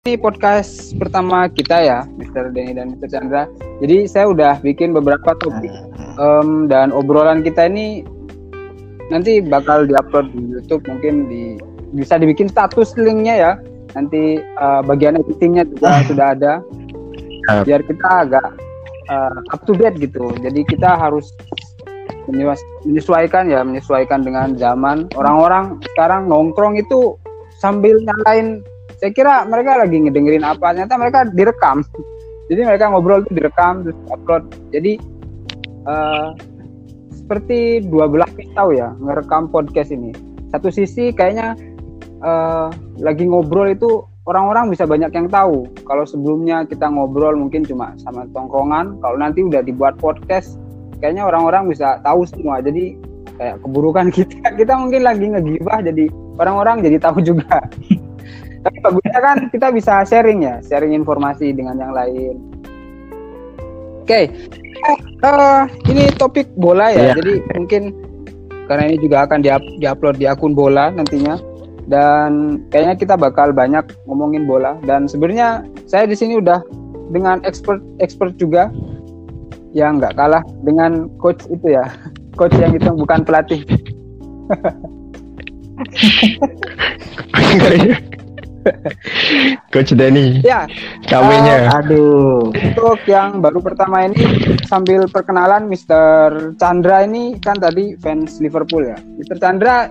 Ini podcast pertama kita ya, Mr. Denny dan Mr. Chandra. Jadi saya udah bikin beberapa topik dan obrolan kita ini nanti bakal diupload di YouTube, mungkin bisa dibikin status linknya ya. Nanti bagian editingnya juga sudah ada. Biar kita agak up to date gitu. Jadi kita harus menyesuaikan dengan zaman. Orang-orang sekarang nongkrong itu sambil nyalain. Saya kira mereka lagi ngedengerin apa, ternyata mereka direkam. Jadi mereka ngobrol itu direkam terus upload. Jadi seperti dua belah pisau ya ngerekam podcast ini. Satu sisi kayaknya lagi ngobrol itu orang-orang bisa banyak yang tahu. Kalau sebelumnya kita ngobrol mungkin cuma sama tongkrongan, kalau nanti udah dibuat podcast kayaknya orang-orang bisa tahu semua. Jadi kayak keburukan kita mungkin lagi ngegibah, jadi orang-orang jadi tahu juga. Tapi bagusnya kan kita bisa sharing informasi dengan yang lain. Oke. Ini topik bola ya. Jadi mungkin karena ini juga akan diupload di akun bola nantinya, dan kayaknya kita bakal banyak ngomongin bola. Dan sebenarnya saya di sini udah dengan expert juga yang nggak kalah dengan coach itu ya, coach yang itu bukan pelatih. Coach Denny. Ya. Kawinnya. Aduh. Untuk yang baru pertama ini sambil perkenalan, Mr. Chandra ini kan tadi fans Liverpool ya. Mr. Chandra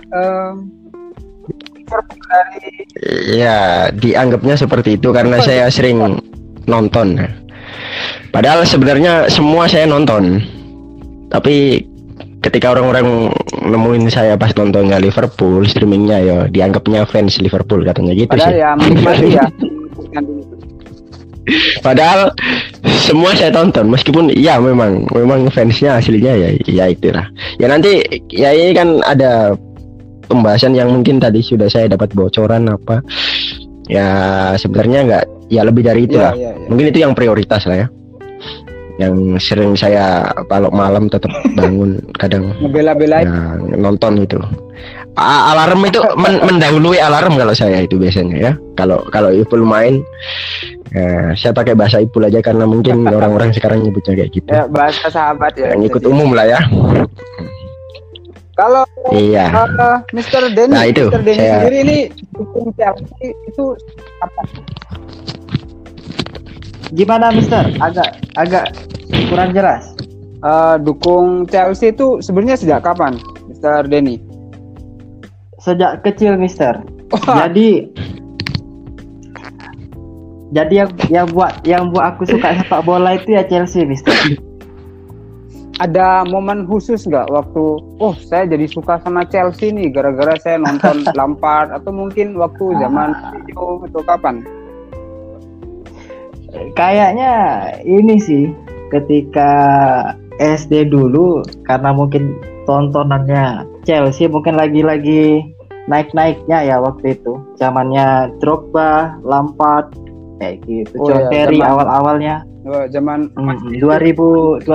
Liverpool dari. Ya, dianggapnya seperti itu karena saya sering nonton. Padahal sebenarnya semua saya nonton. Tapi ketika orang-orang nemuin saya pas nontonnya Liverpool, streamingnya ya dianggapnya fans Liverpool katanya gitu. Padahal sih. Ya menikmati ya. Padahal semua saya tonton, meskipun ya memang fansnya aslinya ya itulah. Ya nanti ya ini kan ada pembahasan yang mungkin tadi sudah saya dapat bocoran apa. Ya sebenarnya enggak, ya lebih dari itu lah. Ya. Mungkin itu yang prioritas lah ya. Yang sering saya kalau malam tetap bangun kadang ngebela-belain ya, nonton itu. Alarm itu mendahului alarm kalau saya itu biasanya ya. Kalau Ipul main saya pakai bahasa Ipul aja karena mungkin orang-orang sekarang nyebutnya kayak gitu. Ya, bahasa sahabat ya. Yang ikut umum lah ya. Kalau Mr. Denny, nah, itu, Mr. Denny saya sendiri ini dukung Chelsea itu apa? Gimana Mister? Agak kurang jelas. Dukung Chelsea itu sebenarnya sejak kapan, Mr. Denny? Sejak kecil Mister. Jadi yang buat aku suka sepak bola itu ya Chelsea Mister. Ada momen khusus nggak waktu saya jadi suka sama Chelsea nih gara-gara saya nonton Lampard, atau mungkin waktu zaman video atau kapan? Kayaknya ini sih ketika SD dulu, karena mungkin tontonannya Chelsea mungkin lagi naik-naiknya ya waktu itu. Zamannya Drogba, Lampard kayak gitu. John Terry awal-awalnya. Zaman 2003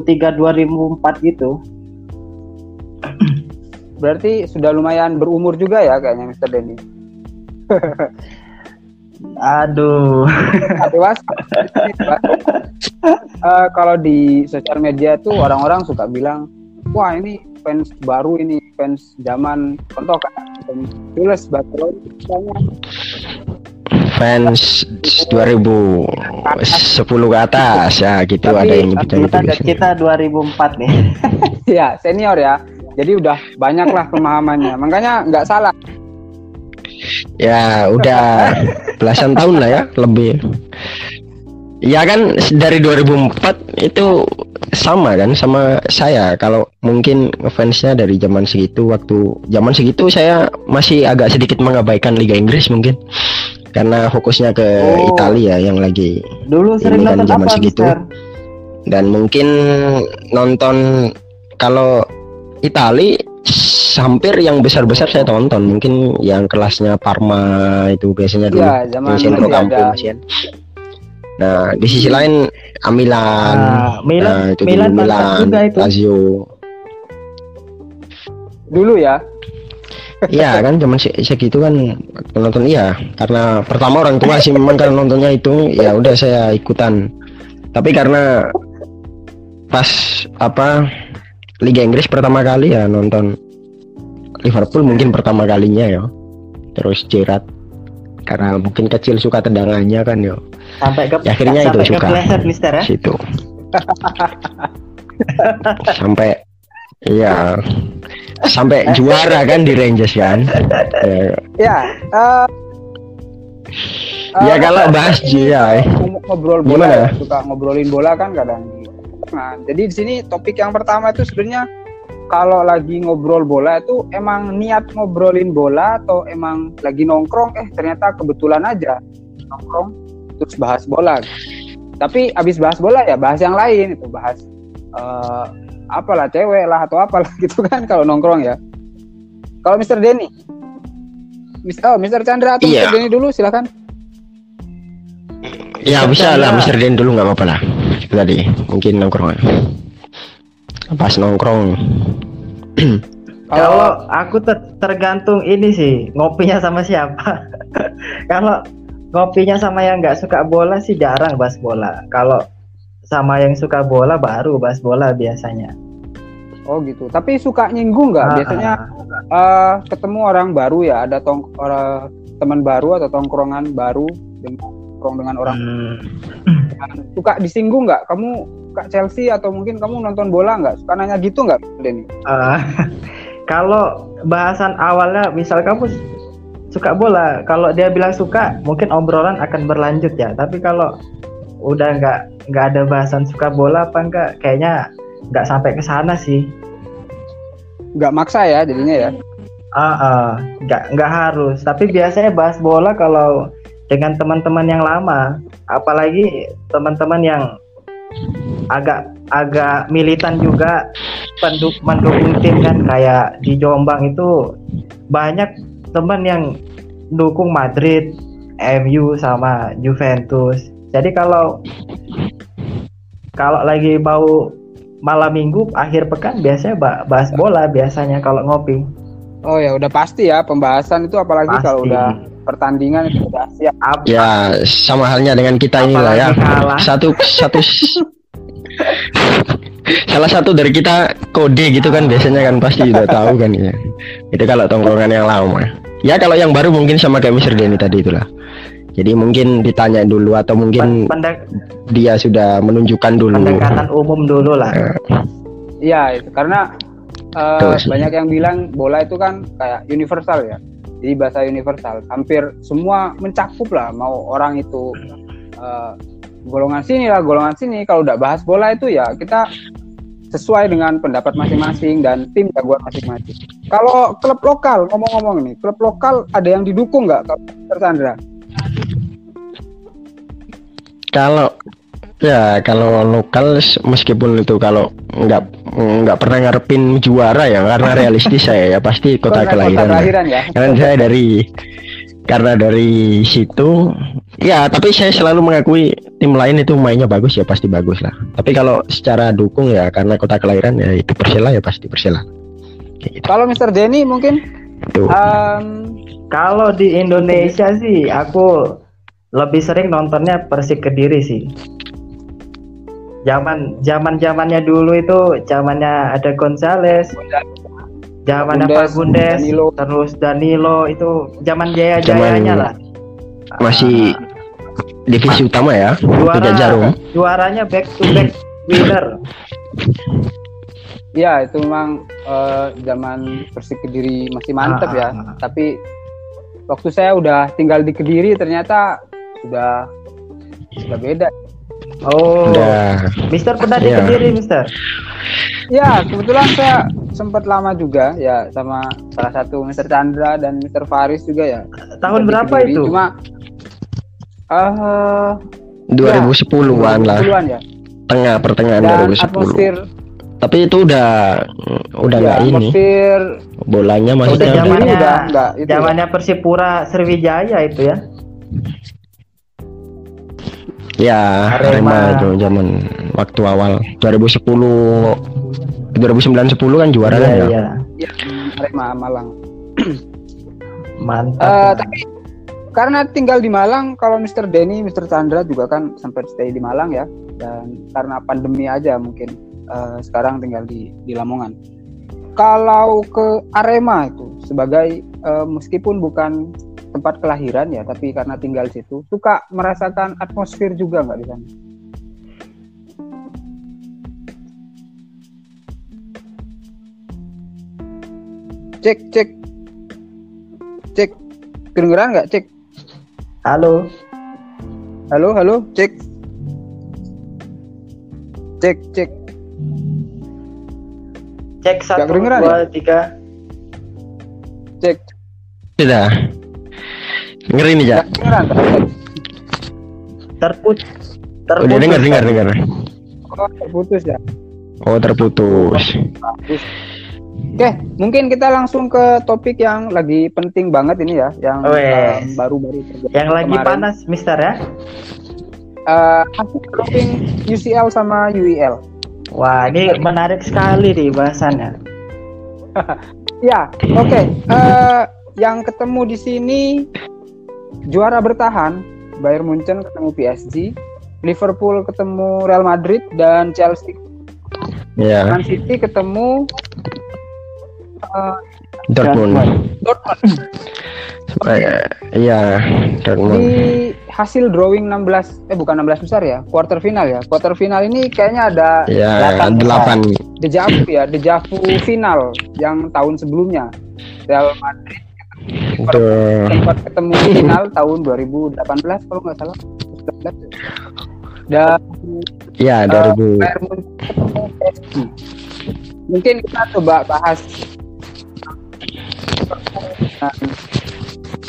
2004 gitu. Berarti sudah lumayan berumur juga ya kayaknya Mr. Denny. Aduh. Dewasa. Kalau di sosial media tuh orang-orang suka bilang, wah ini fans baru, ini fans zaman contoh kan Jules Barcelona. Fans 2010 ke atas ya gitu. Tapi, ada yang nyebutnya gitu. Kita 2004 nih. Ya senior ya. Jadi udah banyak lah pemahamannya. Makanya nggak salah. Ya udah belasan tahun lah ya lebih. Ya kan dari 2004 itu sama kan sama saya. Kalau mungkin fansnya dari zaman segitu, saya masih agak sedikit mengabaikan Liga Inggris mungkin. Karena fokusnya ke Italia yang lagi dulu sering nonton zaman segitu. Mister? Dan mungkin nonton kalau Italia hampir yang besar-besar saya tonton, mungkin yang kelasnya Parma itu biasanya dulu yang Centro Campus ya. Nah di sisi lain Milan juga itu. Lazio dulu ya. Iya kan zaman segitu kan nonton, iya karena pertama orang tua sih memang kan nontonnya itu, ya udah saya ikutan. Tapi karena pas apa Liga Inggris pertama kali ya nonton Liverpool mungkin pertama kalinya ya. Terus Gerrard karena mungkin kecil suka tendangannya kan ya. Sampai ke Akhirnya itu suka. kepleset, Mister ya. Situ. Sampai iya. Sampai juara kan di Rangers kan. Ya, Ya kalau bahas ya. ngobrol bola, Gimana? ya, suka ngobrolin bola kan kadang. Nah, jadi di sini topik yang pertama itu sebenarnya kalau lagi ngobrol bola itu emang niat ngobrolin bola atau emang lagi nongkrong ternyata kebetulan aja nongkrong terus bahas bola. Tapi abis bahas bola ya bahas yang lain, itu bahas apalah cewek lah atau apalah gitu kan kalau nongkrong ya. Kalau Mr. Denny, Mr. Chandra atau Iya. Mr. Denny dulu silakan. Ya bisa lah Mr. Den dulu nggak apa-apa lah. Tadi mungkin nongkrong. Pas nongkrong. Kalau aku tergantung ini sih, ngopinya sama siapa. Kalau ngopinya sama yang nggak suka bola sih jarang bahas bola. Kalau sama yang suka bola baru bahas bola biasanya. Oh gitu. Tapi suka nyinggung nggak? Biasanya ketemu orang baru ya, ada teman baru atau tongkrongan baru dengan orang. Suka disinggung nggak? Kamu suka Chelsea atau mungkin kamu nonton bola nggak? Suka nanya gitu nggak, Denny? Kalau bahasan awalnya, misal kamu suka bola, kalau dia bilang suka, mungkin obrolan akan berlanjut ya. Tapi kalau udah nggak ada bahasan suka bola apa enggak, kayaknya nggak sampai ke sana sih. Nggak maksa ya jadinya ya? Nggak harus. Tapi biasanya bahas bola kalau dengan teman-teman yang lama, apalagi teman-teman yang agak militan juga mendukung tim kan, kayak di Jombang itu banyak teman yang dukung Madrid, MU sama Juventus. Jadi kalau lagi mau malam minggu akhir pekan biasanya bahas bola biasanya kalau ngopi. Oh ya udah pasti ya pembahasan itu, apalagi Pasti. kalau udah pertandingan itu udah siap. Ya sama halnya dengan kita ini lah ya. Apalagi Satu salah satu dari kita kode gitu kan biasanya kan pasti udah tahu kan ya. Itu kalau tongkrongan yang lama. Ya kalau yang baru mungkin sama kayak Mr. Denny tadi itulah. Jadi mungkin ditanya dulu atau mungkin dia sudah menunjukkan dulu. Pendekatan umum dulu lah. Iya, itu karena banyak yang bilang bola itu kan kayak universal ya. Jadi bahasa universal, hampir semua mencakup lah. Mau orang itu golongan sini lah, golongan sini. Kalau udah bahas bola itu ya kita sesuai dengan pendapat masing-masing dan tim jagoan masing-masing. Kalau klub lokal, ngomong-ngomong nih, klub lokal ada yang didukung nggak, Mr. Chandra? Kalau lokal meskipun itu kalau nggak pernah ngarepin juara ya, karena realistis saya ya pasti kota kelahiran ya. Karena saya karena dari situ ya, tapi saya selalu mengakui tim lain itu mainnya bagus ya pasti bagus lah. Tapi kalau secara dukung ya karena kota kelahiran ya itu Persela ya pasti Persela. Gitu. Kalau Mr. Denny mungkin kalau di Indonesia sih aku lebih sering nontonnya Persik Kediri sih. Zamannya dulu itu zamannya ada Gonzales, zamannya Fagundes, terus Danilo, itu zaman jaya-jayanya lah. Masih divisi utama ya. Juaranya back to back winner. Ya itu memang zaman Persik Kediri masih mantap ya. Tapi waktu saya udah tinggal di Kediri ternyata sudah beda. Oh, Mister pernah di Kediri, Mister? Ya, kebetulan saya sempat lama juga ya sama salah satu Mr. Chandra dan Mr. Faris juga ya. Tahun berapa Kediri. itu? Cuma 2010-an lah. Ya. Pertengahan dan 2010. Atmosfer, tapi itu udah nggak ini. Bolanya maksudnya zamannya Persipura Sriwijaya itu ya. Ya, Arema itu zaman waktu awal 2010 kan juara kan ya. Iya, Arema Malang. Mantap. Tapi karena tinggal di Malang, kalau Mr. Denny, Mr. Chandra juga kan sempat stay di Malang ya, dan karena pandemi aja mungkin sekarang tinggal di Lamongan. Kalau ke Arema itu sebagai meskipun bukan tempat kelahiran ya, tapi karena tinggal situ, suka merasakan atmosfer juga nggak di sana? Cek, kedengeran nggak? Cek. Halo, Cek. Cek. Cek 1, kedengeran 2, 3. Cek. Sudah. Ngeri nih, Jak. Kedengeran. Terputus. Udah dengar. Oh, terputus ya. Oh, terputus. Bagus. Oke, mungkin kita langsung ke topik yang lagi penting banget ini ya, yang baru-baru terjadi. Yang lagi kemarin. panas, Mister ya? Hasil droping UCL sama UEL. Wah, ini menarik sekali nih bahasannya. Ya, oke. Yang ketemu di sini juara bertahan, Bayern Munchen ketemu PSG, Liverpool ketemu Real Madrid, dan Chelsea. Ya. Man City ketemu Dortmund. Iya, Dortmund. Di hasil drawing 16 besar ya, quarter final ya. Quarter final ini kayaknya ada 8. Dejavu final yang tahun sebelumnya. Real Madrid sempat ketemu final tahun 2018 kalau nggak salah. 2019. Dan ya 2000. Mungkin kita coba bahas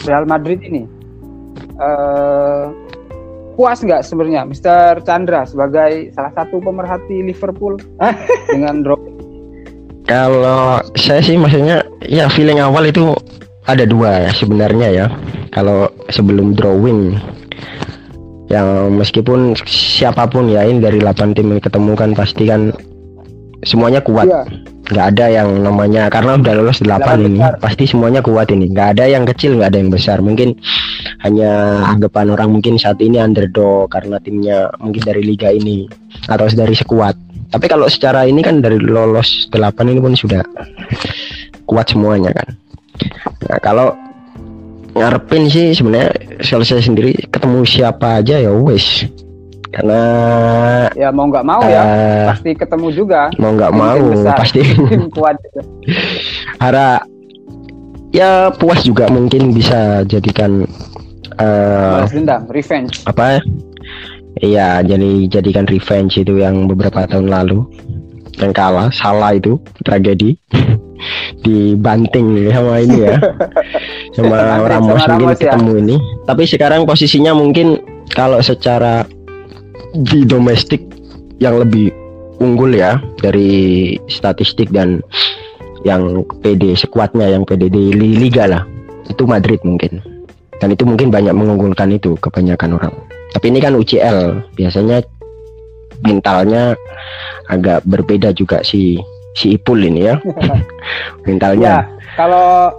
Real Madrid ini. Puas nggak sebenarnya Mr. Chandra sebagai salah satu pemerhati Liverpool dengan drop? Kalau saya sih maksudnya ya feeling awal itu ada dua ya sebenarnya ya. Kalau sebelum drawing yang meskipun siapapun ya ini dari 8 tim yang ketemu kan pasti kan semuanya kuat. Iya. Nggak ada yang namanya karena udah lolos 8 ini besar. Pasti semuanya kuat ini. Nggak ada yang kecil, nggak ada yang besar. Mungkin hanya anggapan orang mungkin saat ini underdog karena timnya mungkin dari liga ini atau dari sekuat. Tapi kalau secara ini kan dari lolos 8 ini pun sudah kuat semuanya kan. Nah, kalau ngarepin sih sebenarnya kalau saya sendiri ketemu siapa aja ya wes. Karena ya mau nggak mau ya pasti ketemu juga. Mau nggak mau pasti kuat. Ya puas juga mungkin bisa jadikan balas dendam, revenge. Apa? Iya, jadikan revenge itu yang beberapa tahun lalu yang kalah, salah itu tragedi dibanting sama ini ya. sama Ramos mungkin ketemu ya. Ini. Tapi sekarang posisinya mungkin kalau secara di domestik yang lebih unggul ya dari statistik dan yang PD sekuatnya yang PD di Liga lah itu Madrid mungkin, dan itu mungkin banyak mengunggulkan itu kebanyakan orang. Tapi ini kan UCL biasanya mentalnya agak berbeda juga si Ipul ini ya. Mentalnya ya, kalau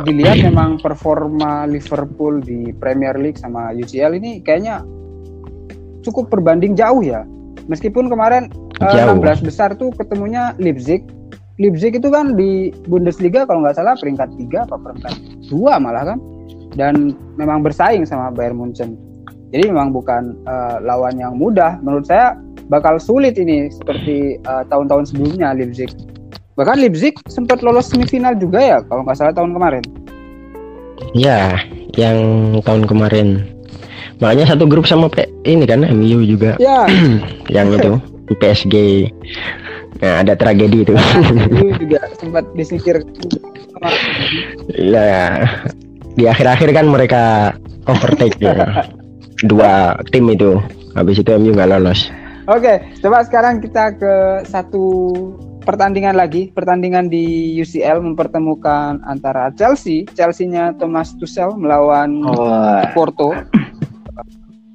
dilihat memang performa Liverpool di Premier League sama UCL ini kayaknya cukup berbanding jauh ya. Meskipun kemarin 16 besar tuh ketemunya Leipzig. Leipzig itu kan di Bundesliga kalau nggak salah peringkat 3 apa peringkat 2 malah kan. Dan memang bersaing sama Bayern Munchen. Jadi memang bukan lawan yang mudah. Menurut saya bakal sulit ini seperti tahun-tahun sebelumnya Leipzig. Bahkan Leipzig sempat lolos semifinal juga ya kalau nggak salah tahun kemarin. Ya, yang tahun kemarin. Makanya satu grup sama ini kan MU juga. Ya. Yang itu PSG. Nah, ada tragedi itu. MU juga sempat disingkir. Ya. Di akhir-akhir kan mereka overtake ya. 2 tim itu. Habis itu MU nggak lolos. Oke, coba sekarang kita ke satu pertandingan lagi. Pertandingan di UCL mempertemukan antara Chelsea-nya Thomas Tuchel melawan Porto.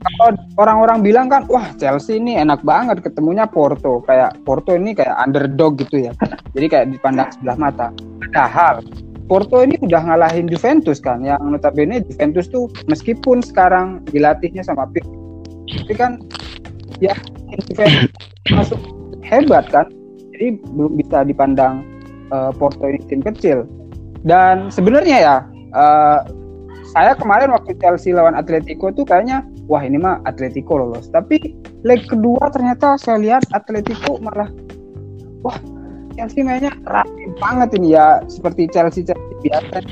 Kalau orang-orang bilang kan, wah Chelsea ini enak banget ketemunya Porto. Kayak Porto ini kayak underdog gitu ya. Jadi kayak dipandang sebelah mata. Padahal Porto ini udah ngalahin Juventus kan, yang notabene Juventus tuh meskipun sekarang dilatihnya sama Pep, tapi kan ya Juventus masuk hebat kan, jadi belum bisa dipandang Porto ini tim kecil. Dan sebenarnya ya saya kemarin waktu Chelsea lawan Atletico tuh kayaknya wah ini mah Atletico lolos, tapi leg kedua ternyata saya lihat Atletico malah wah Chelsea mainnya rapi banget ini ya, seperti Chelsea biasa.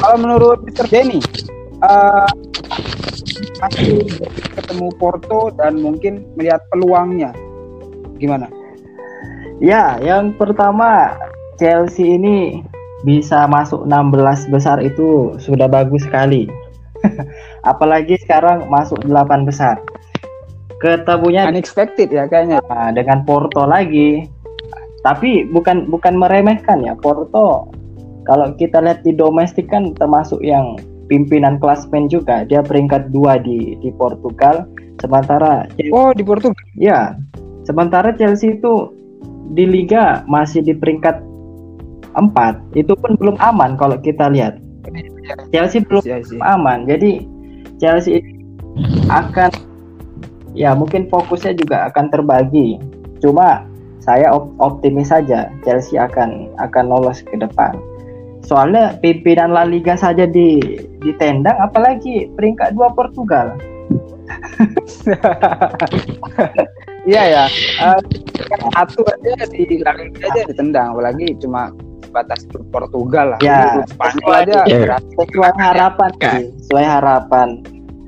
Kalau menurut Mr. Denny masih ketemu Porto dan mungkin melihat peluangnya gimana? Ya, yang pertama Chelsea ini bisa masuk 16 besar itu sudah bagus sekali. Apalagi sekarang masuk 8 besar. Ketemunya unexpected ya kayaknya. Dengan Porto lagi. Tapi bukan meremehkan ya, Porto. Kalau kita lihat di domestik kan termasuk yang pimpinan klasmen juga. Dia peringkat 2 di Portugal. Sementara di Portugal. Ya. Sementara Chelsea itu di liga masih di peringkat 4. Itu pun belum aman kalau kita lihat. Chelsea belum aman. Jadi Chelsea akan ya mungkin fokusnya juga akan terbagi. Cuma saya optimis saja Chelsea akan lolos ke depan. Soalnya pimpinan La Liga saja ditendang, apalagi peringkat 2 Portugal. Iya ya. Satu aja di La Liga aja ditendang, apalagi cuma batas Portugal lah. Ya, Spanyol aja sesuai harapan sih, sesuai harapan.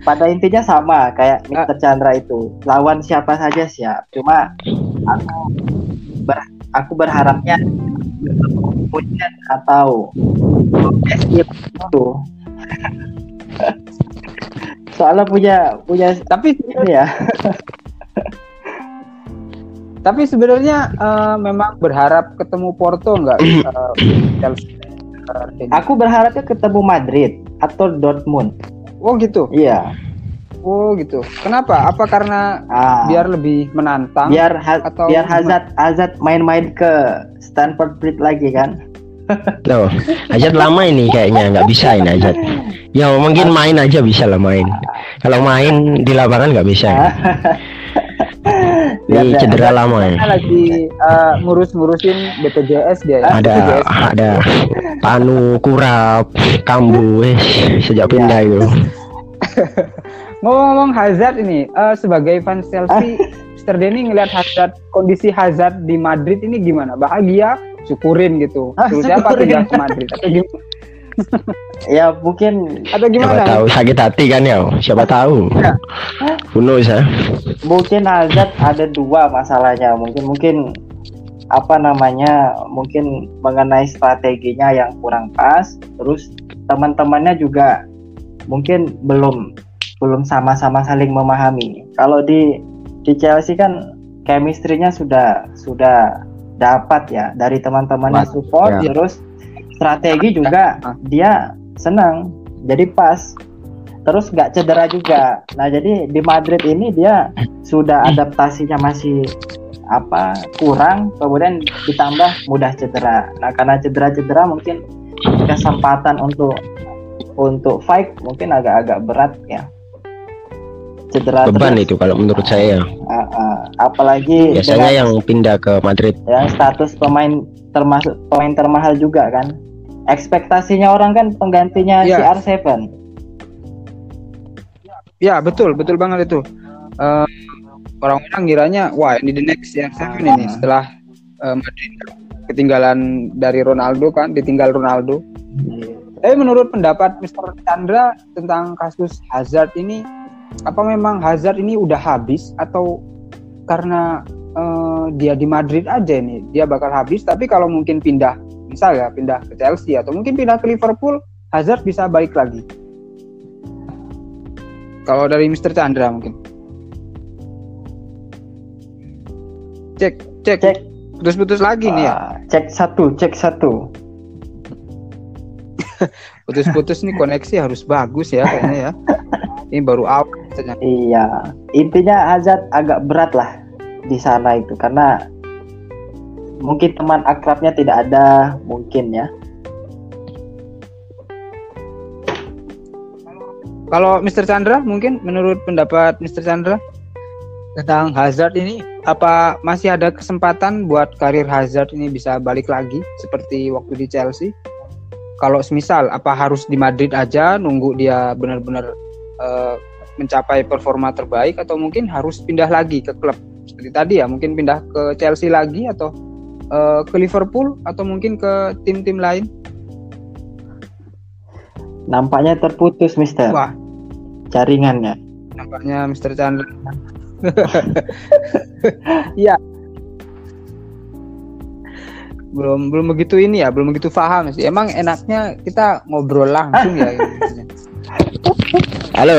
Pada intinya sama kayak Mr. Chandra itu, lawan siapa saja siap. Cuma aku berharapnya Munchen atau PSG itu. Soalnya punya tapi ya. Tapi sebenarnya memang berharap ketemu Porto nggak? Chelsea. Aku berharapnya ketemu Madrid atau Dortmund. Oh gitu. Iya. Oh gitu. Kenapa? Apa karena biar lebih menantang? Biar Hazard main-main ke Stamford Bridge lagi kan? Loh, Hazard lama ini kayaknya nggak bisa ini Hazard. Ya mungkin main aja bisa lah main. Kalau main di lapangan nggak bisa. Ini cedera lama ya. Lagi ngurus-ngurusin BPJS dia. Ya? Ada Panu, Kurap, Kambu, sejak pindah itu. Ngomong-ngomong Hazard ini, sebagai fans Chelsea, Mr. Denny ngelihat Hazard, kondisi Hazard di Madrid ini gimana? Bahagia, syukurin gitu. Terus siapa pindah ke Madrid atau gimana? Ya mungkin atau gimana? Siapa tahu sakit hati kan ya? Siapa tahu? Kuno ya. Mungkin Hazard ada 2 masalahnya. Mungkin apa namanya? Mungkin mengenai strateginya yang kurang pas. Terus teman-temannya juga mungkin belum sama-sama saling memahami. Kalau di Chelsea kan chemistry-nya sudah dapat ya dari teman-temannya support ya. Terus strategi juga dia senang, jadi pas, terus nggak cedera juga. Nah jadi di Madrid ini dia sudah adaptasinya masih kurang, kemudian ditambah mudah cedera. Nah karena cedera mungkin kesempatan untuk fight mungkin agak berat ya. Cedera beban terus, itu kalau menurut saya. Apalagi biasanya yang pindah ke Madrid. Ya status pemain termasuk pemain termahal juga kan. Ekspektasinya orang kan penggantinya CR7. Ya betul banget itu. Orang-orang kiranya wah ini the next CR7 ini setelah Madrid ketinggalan dari Ronaldo kan, ditinggal Ronaldo. Tapi menurut pendapat Mr. Chandra tentang kasus Hazard ini, apa memang Hazard ini udah habis atau karena dia di Madrid aja ini dia bakal habis, tapi kalau mungkin pindah ke Chelsea atau mungkin pindah ke Liverpool, Hazard bisa balik lagi? Kalau dari Mr. Chandra mungkin. Cek. Putus-putus lagi nih ya. Cek satu. Putus-putus nih, koneksi harus bagus ya kayaknya ya. Ini baru awal. Iya. Intinya Hazard agak berat lah di sana itu karena mungkin teman akrabnya tidak ada mungkin ya. Kalau Mr. Chandra, mungkin menurut pendapat Mr. Chandra tentang Hazard ini, apa masih ada kesempatan buat karir Hazard ini bisa balik lagi seperti waktu di Chelsea? Kalau semisal, apa harus di Madrid aja nunggu dia benar-benar mencapai performa terbaik, atau mungkin harus pindah lagi ke klub seperti tadi ya, mungkin pindah ke Chelsea lagi, atau ke Liverpool, atau mungkin ke tim-tim lain? Nampaknya terputus, Mister. Wah, Jaringannya. nampaknya Mr. Chandra. Iya. Belum begitu ini ya, belum begitu paham sih. Emang enaknya kita ngobrol langsung ya. Halo.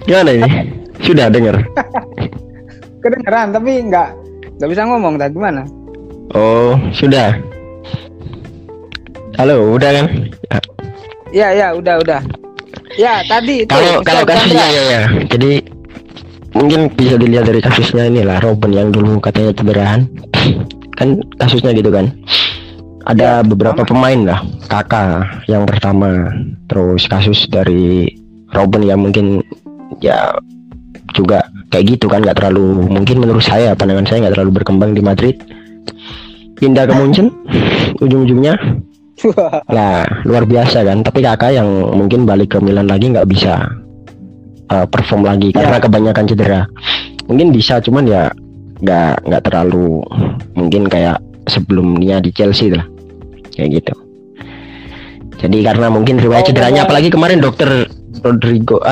Gimana ini? Sudah dengar? Kedengeran tapi nggak bisa ngomong. Tadi gimana? Oh, sudah. Halo, udah kan? Iya, udah. Ya, tadi itu. Kalau kasusnya ya. Jadi mungkin bisa dilihat dari kasusnya inilah, Robben yang dulu katanya cederaan. Kan kasusnya gitu kan. Ada beberapa pemain lah, Kakak yang pertama, terus kasus dari Robben yang mungkin ya juga kayak gitu kan, nggak terlalu, mungkin menurut saya, pandangan saya nggak terlalu berkembang di Madrid, pindah ke Munchen, ujung-ujungnya lah luar biasa kan. Tapi Kakak yang mungkin balik ke Milan lagi nggak bisa perform lagi karena kebanyakan cedera. Mungkin bisa, cuman ya nggak terlalu mungkin kayak sebelumnya di Chelsea lah, kayak gitu. Jadi karena mungkin riwayat cederanya, apalagi kemarin dokter Rodrigo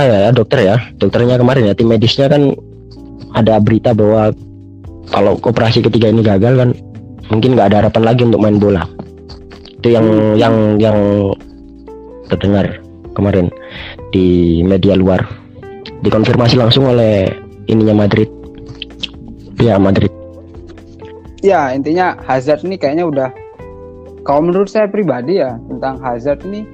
dokternya kemarin ya, tim medisnya kan ada berita bahwa kalau operasi ketiga ini gagal kan mungkin nggak ada harapan lagi untuk main bola. Itu yang terdengar kemarin di media luar, dikonfirmasi langsung oleh ininya Madrid. Ya, Madrid. Ya, intinya Hazard ini kayaknya udah, kalau menurut saya pribadi ya, tentang Hazard ini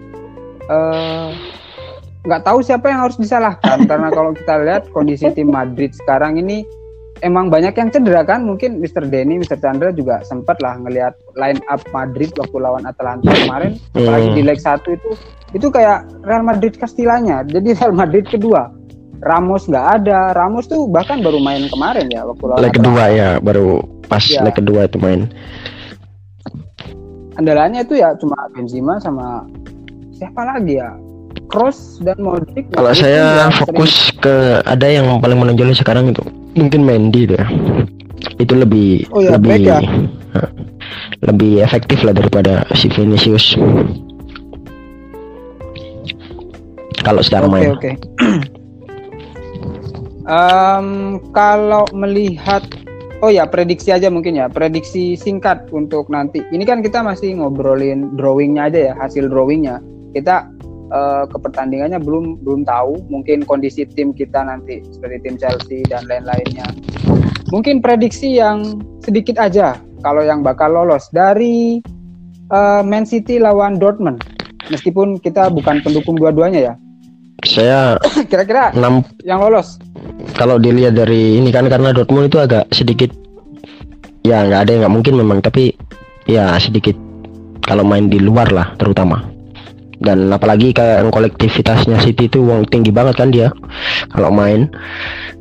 nggak tahu siapa yang harus disalahkan. Karena kalau kita lihat kondisi tim Madrid sekarang ini emang banyak yang cedera kan. Mungkin Mr. Denny, Mr. Chandra juga sempat lah ngelihat line up Madrid waktu lawan Atalanta kemarin, apalagi di leg 1 itu kayak Real Madrid Castilla-nya. Jadi Real Madrid kedua. Ramos nggak ada. Ramos tuh bahkan baru main kemarin ya waktu lawan leg kedua ya, baru pas leg kedua itu main. Andalannya itu ya cuma Benzema sama siapa lagi ya, Kroos dan Modric. Kalau saya fokus ke ada yang paling menonjol sekarang itu mungkin Mendy itu ya. Itu lebih lebih efektif lah daripada si Vinicius kalau secara main. Oke. Kalau melihat, prediksi aja mungkin ya, prediksi singkat untuk nanti. Ini kan kita masih ngobrolin drawingnya aja ya, hasil drawingnya. Kita ke pertandingannya belum tahu. Mungkin kondisi tim kita nanti seperti tim Chelsea dan lain-lainnya. Mungkin prediksi yang sedikit aja kalau yang bakal lolos dari Man City lawan Dortmund. Meskipun kita bukan pendukung dua-duanya ya. Saya kira-kira yang lolos. Kalau dilihat dari ini kan, karena Dortmund itu agak sedikit ya nggak mungkin memang, tapi ya sedikit kalau main di luar lah terutama. Dan apalagi kayak kolektivitasnya City itu tinggi banget kan dia kalau main.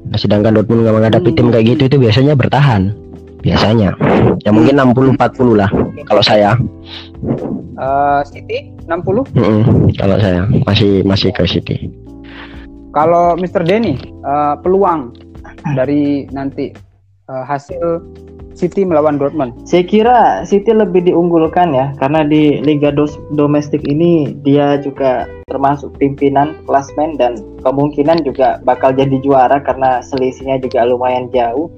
Nah, sedangkan Dortmund nggak menghadapi tim kayak gitu itu biasanya bertahan. Biasanya ya mungkin 60-40 lah kalau saya. City 60? Kalau saya masih ke City. Kalau Mr. Denny, peluang dari nanti hasil City melawan Dortmund? Saya kira City lebih diunggulkan ya, karena di Liga domestik ini dia juga termasuk pimpinan klasmen dan kemungkinan juga bakal jadi juara karena selisihnya juga lumayan jauh.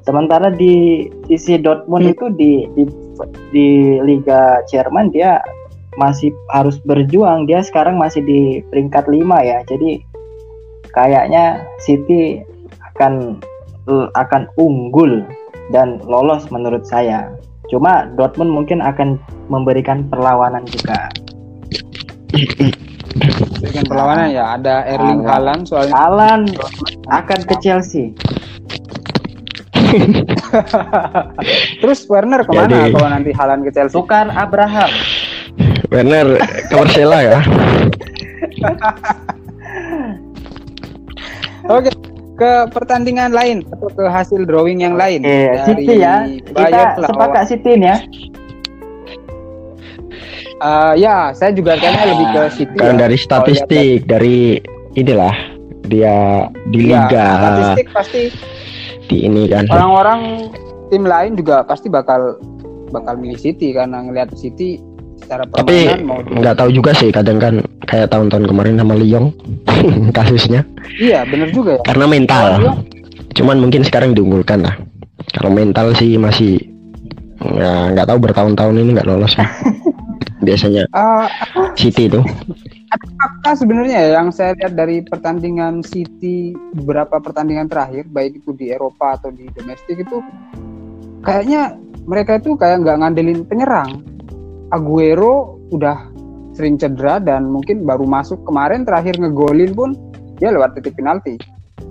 Sementara di sisi Dortmund itu di Liga Jerman dia masih harus berjuang. Dia sekarang masih di peringkat 5 ya. Jadi kayaknya City akan unggul dan lolos menurut saya. Cuma Dortmund mungkin akan memberikan perlawanan juga. Berikan perlawanan ya, ada Erling Haaland soalnya. Haaland akan ke Chelsea. Terus Werner kemana kalau nanti Haaland ke Chelsea? Tukar Abraham. Werner ke Persela ya. Oke, ke pertandingan lain atau ke hasil drawing yang lain. City ya. Kita sepakat City ya. Ya, saya juga kayaknya lebih ke City. Kan dari statistik, dari inilah dia di liga. Statistik pasti di ini kan. Orang-orang tim lain juga pasti bakal milih City karena ngelihat City secara permainan. Tapi nggak tahu juga sih, kadang kan kayak tahun-tahun kemarin sama Lyon kasusnya. Iya, benar juga ya. Karena mental. Cuman mungkin sekarang diunggulkan lah. Kalau mental sih masih ya, nggak tahu bertahun-tahun ini nggak lolos. Biasanya City itu. Apa sebenarnya yang saya lihat dari pertandingan City beberapa pertandingan terakhir, baik itu di Eropa atau di domestik, itu kayaknya mereka itu kayak nggak ngandelin penyerang. Aguero udah sering cedera dan mungkin baru masuk kemarin terakhir ngegolin pun dia lewat titik penalti.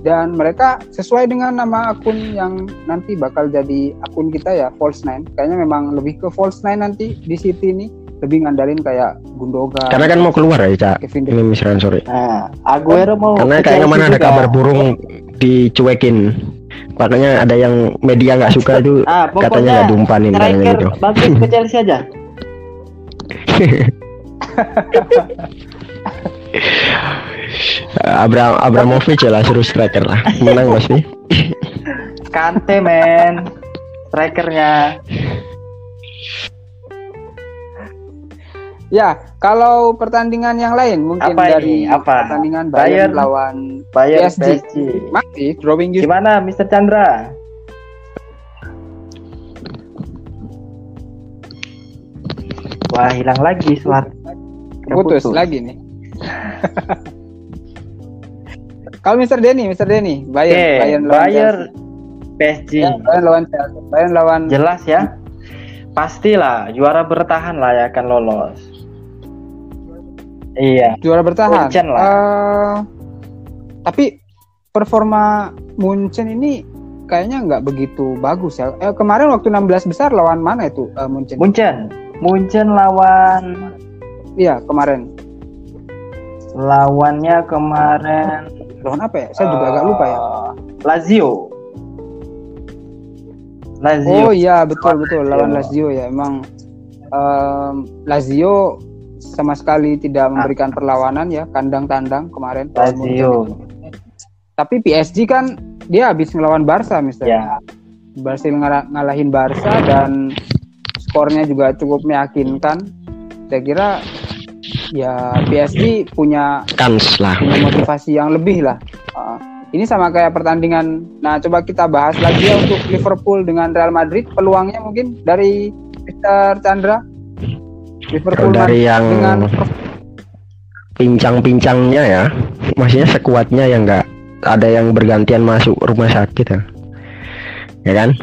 Dan mereka sesuai dengan nama akun yang nanti bakal jadi akun kita ya, False Nine. Kayaknya memang lebih ke False Nine nanti di City ini, lebih ngandalin kayak Gundogan. Karena kan mau keluar ya, Cak. Ini misalkan sore. Aguero mau. Karena kayaknya mana ada kabar burung dicuekin. Makanya ada yang media nggak suka itu, katanya nggak diumpanin katanya gitu. Bagus ke Chelsea aja. Abramovich lah suruh striker lah, menang pasti. Kante men, strikernya. Ya, kalau pertandingan yang lain mungkin pertandingan Bayern lawan PSG. Masih drawing juga. Gimana Mr. Chandra? Wah, hilang lagi suara. Putus lagi nih. Kalau Mr. Denny, Bayern PSG. Ya, Bayern lawan jelas ya. Pastilah juara bertahan lah ya akan lolos. Iya. Juara bertahan. Lah. Tapi performa Munchen ini kayaknya nggak begitu bagus ya. Kemarin waktu 16 besar lawan mana itu Munchen? Munchen lawan. Iya kemarin. Lawannya kemarin. Lawan apa ya? Saya juga agak lupa ya. Lazio. Oh iya betul lawan Lazio ya. Emang Lazio sama sekali tidak memberikan perlawanan ya, kandang-tandang kemarin. Lazio. Tapi PSG kan dia habis ngelawan Barca misalnya. Ya. Berhasil ngalahin Barca dan skornya juga cukup meyakinkan. Saya kira ya PSG punya kans lah, punya motivasi yang lebih lah. Ini sama kayak pertandingan. Nah, coba kita bahas lagi ya untuk Liverpool dengan Real Madrid. Peluangnya mungkin dari Mr. Chandra. Liverpool dari yang dengan pincang-pincangnya ya, maksudnya sekuatnya yang nggak ada yang bergantian masuk rumah sakit ya kan?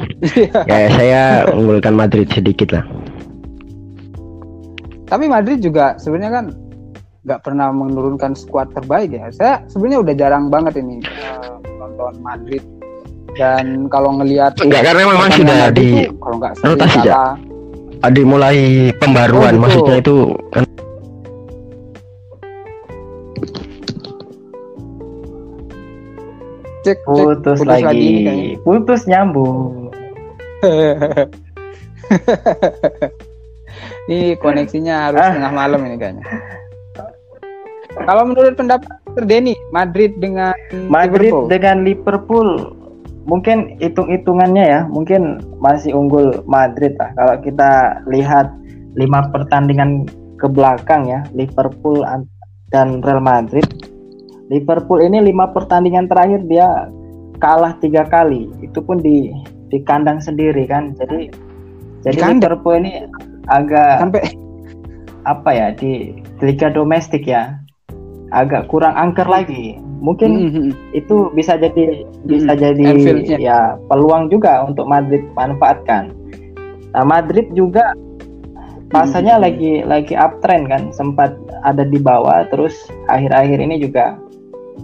Kayak saya unggulkan Madrid sedikit lah. Tapi Madrid juga sebenarnya kan nggak pernah menurunkan skuad terbaik ya. Saya sebenarnya udah jarang banget ini nonton Madrid. Dan kalau ngelihat karena memang sudah di kalau nggak rotasi ya. Ada mulai pembaruan, maksudnya itu kan. Cek putus lagi putus nyambung. Ini koneksinya harus tengah malam ini kayaknya. Kalau menurut pendapat Denny, Madrid dengan Liverpool mungkin hitung-hitungannya ya, mungkin masih unggul Madrid lah. Kalau kita lihat 5 pertandingan ke belakang ya, Liverpool dan Real Madrid. Liverpool ini 5 pertandingan terakhir dia kalah 3 kali. Itu pun di kandang sendiri kan. Jadi Liverpool ini agak sampai di liga domestik ya, agak kurang angker lagi. Mungkin itu bisa jadi ya peluang juga untuk Madrid manfaatkan. Nah, Madrid juga rasanya lagi uptrend kan, sempat ada di bawah terus akhir-akhir ini juga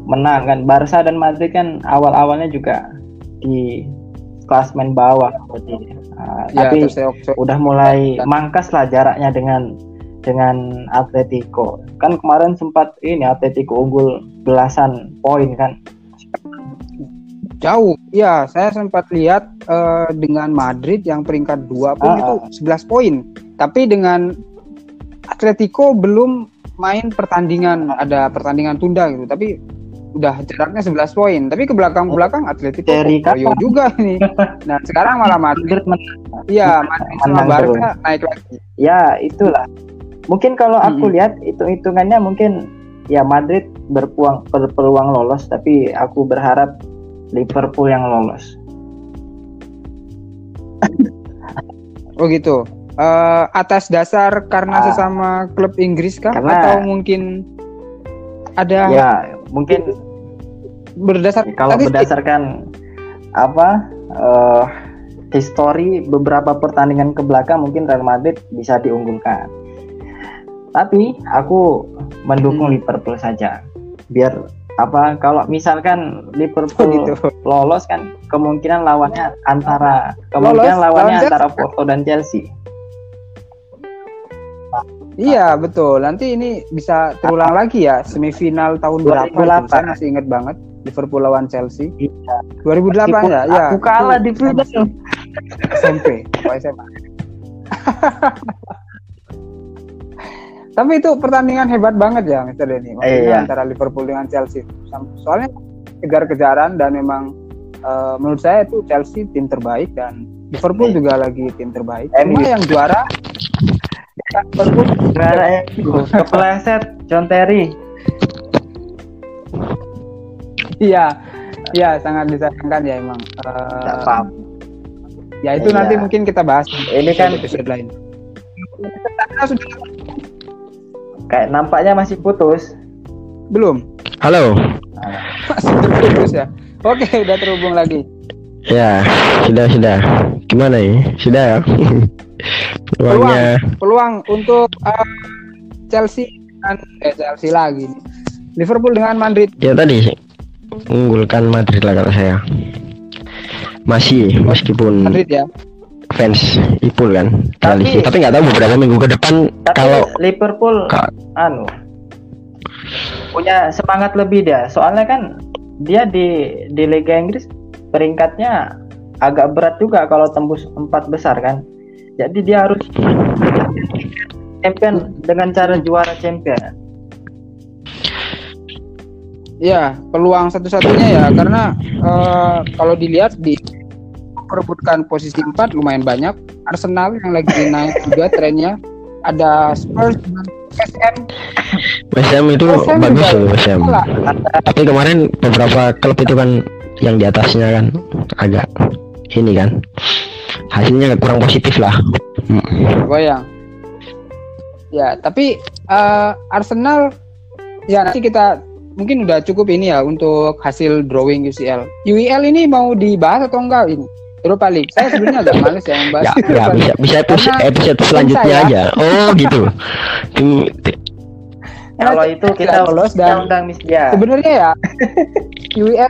menang kan. Barca dan Madrid kan awal-awalnya juga di klasmen bawah seperti tapi udah mulai mangkas lah jaraknya dengan Atletico. Kan kemarin sempat ini Atletico unggul belasan poin kan. Jauh. Ya, saya sempat lihat dengan Madrid yang peringkat 2 pun itu 11 poin. Tapi dengan Atletico belum main pertandingan, ada pertandingan tunda gitu. Tapi udah jaraknya 11 poin. Tapi ke belakang Atletico Rio juga ini. Nah, sekarang malah Madrid. Iya, Madrid sama Barca naik lagi. Ya, itulah. Mungkin kalau aku lihat hitung-hitungannya mungkin ya Madrid berpeluang lolos, tapi aku berharap Liverpool yang lolos. Oh gitu. Atas dasar karena sesama klub Inggris kah? Atau mungkin ada? Ya, mungkin berdasarkan histori beberapa pertandingan ke belakang mungkin Real Madrid bisa diunggulkan. Tapi aku mendukung Liverpool saja. Biar kalau misalkan Liverpool lolos kan kemungkinan lawannya antara Porto dan Chelsea. Iya betul. Nanti ini bisa terulang lagi ya semifinal tahun berapa? Saya masih ingat banget Liverpool lawan Chelsea. Iya. 2008 ya. Ya. Aku kalah di final. SMP, SMA. Tapi itu pertandingan hebat banget ya, Mr. Denny. Maksudnya antara Liverpool dengan Chelsea. Soalnya kejar-kejaran dan memang menurut saya itu Chelsea tim terbaik dan Liverpool juga lagi tim terbaik. Cuma yang juara kepleset John Terry. Iya, sangat disayangkan ya emang. Ya itu nanti mungkin kita bahas. Ini kan episode lain. Kayak nampaknya masih putus. Belum. Halo. Masih terputus ya. Oke, udah terhubung lagi. Ya, sudah. Gimana ya? Sudah ya. Peluang untuk Chelsea lagi nih. Liverpool dengan Madrid. Ya tadi unggulkan Madrid lah kalau saya. Meskipun Madrid ya. Fans Liverpool kan. Tapi nggak tahu beberapa minggu ke depan kalau Liverpool punya semangat lebih dia. Soalnya kan dia di Liga Inggris peringkatnya agak berat juga kalau tembus 4 besar kan. Jadi dia harus champion dengan cara juara champion. Ya, peluang satu-satunya ya karena kalau dilihat di perebutkan posisi 4 lumayan banyak. Arsenal yang lagi naik juga trennya. Ada Spurs dengan West Ham itu bagus loh West Ham. Tapi kemarin beberapa klub itu kan yang di atasnya kan agak ini kan hasilnya kurang positif lah. Goyang. Ya, tapi Arsenal ya nanti kita mungkin udah cukup ini ya untuk hasil drawing UCL. UEL ini mau dibahas atau enggak ini? Europa League. Saya sebenarnya agak males ya membahas. Ya, bisa episode selanjutnya aja. Oh gitu. Kalau itu kita lolos dan undang Miss Dia. Sebenarnya ya UEL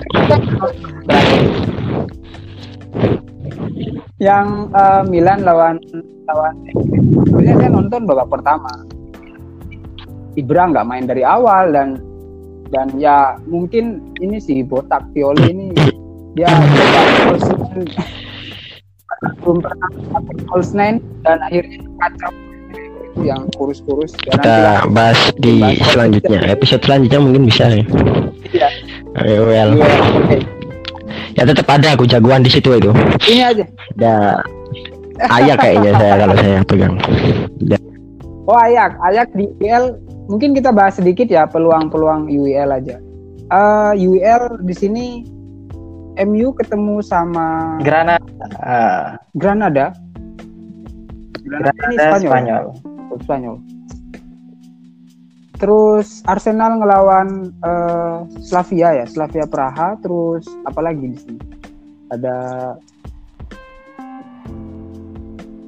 yang Milan lawan sebenarnya saya nonton babak pertama. Ibra nggak main dari awal dan ya mungkin ini sih botak Pioli ini dia belum pernah false nine dan akhirnya kacau itu yang kurus-kurus. Kita bahas di selanjutnya episode selanjutnya mungkin bisa ya. Iya. Okay. Ya tetap ada aku jagoan di situ itu. Ini aja. Ayak kayaknya kalau saya pegang. Oh Ayak di UEL mungkin kita bahas sedikit ya peluang UEL aja. UEL di sini MU ketemu sama Granada ini Spanyol. Terus Arsenal ngelawan Slavia Praha. Terus apalagi di sini ada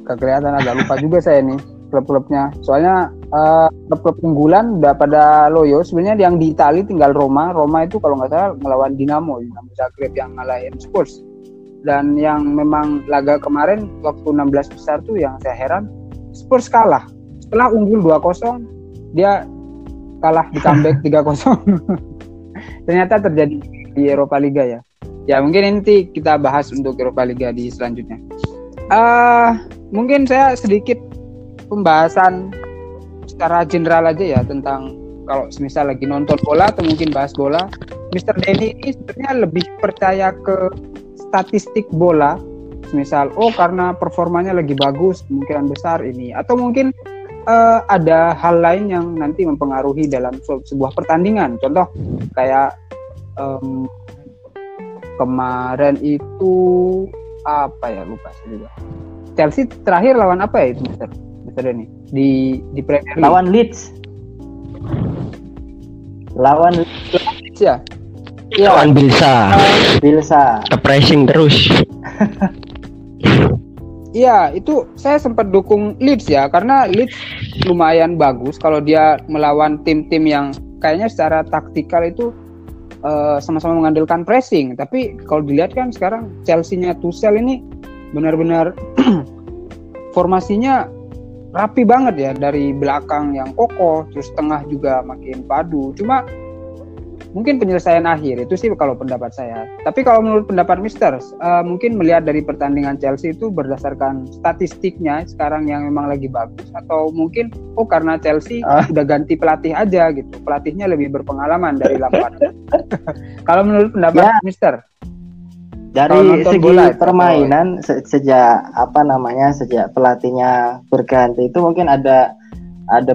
kelihatan agak lupa juga saya nih klub-klubnya. Soalnya klub-klub unggulan udah pada loyo. Sebenarnya yang di Italia tinggal Roma itu kalau nggak salah ngelawan Dinamo Zagreb yang ngalahin Spurs. Dan yang memang laga kemarin waktu 16 besar tuh yang saya heran Spurs kalah. Setelah unggul 2-0 dia kalah di comeback 3-0. Ternyata terjadi di Europa Liga ya. Ya mungkin nanti kita bahas untuk Europa Liga di selanjutnya. Mungkin saya sedikit pembahasan secara general aja ya tentang kalau semisal lagi nonton bola atau mungkin bahas bola, Mr. Denny ini sebenarnya lebih percaya ke statistik bola. Misal, karena performanya lagi bagus, kemungkinan besar ini, atau mungkin ada hal lain yang nanti mempengaruhi dalam sebuah pertandingan. Contoh kayak kemarin itu apa ya, lupa saya juga. Chelsea terakhir lawan apa ya itu, Mr. Denny di Premier League? Lawan Leeds ya. Lawan Bilsa. Pressing terus. Iya, itu saya sempat dukung Leeds ya, karena Leeds lumayan bagus kalau dia melawan tim-tim yang kayaknya secara taktikal itu sama-sama mengandalkan pressing. Tapi kalau dilihat kan sekarang Chelsea-nya Tuchel ini benar-benar formasinya rapi banget ya, dari belakang yang kokoh, terus tengah juga makin padu. Cuma mungkin penyelesaian akhir itu sih kalau pendapat saya. Tapi kalau menurut pendapat Mister, mungkin melihat dari pertandingan Chelsea itu berdasarkan statistiknya sekarang yang memang lagi bagus, atau mungkin karena Chelsea udah ganti pelatih aja gitu, pelatihnya lebih berpengalaman dari Lampard. Kalau menurut pendapat Mister, dari segi bola, permainan sejak pelatihnya berganti itu mungkin ada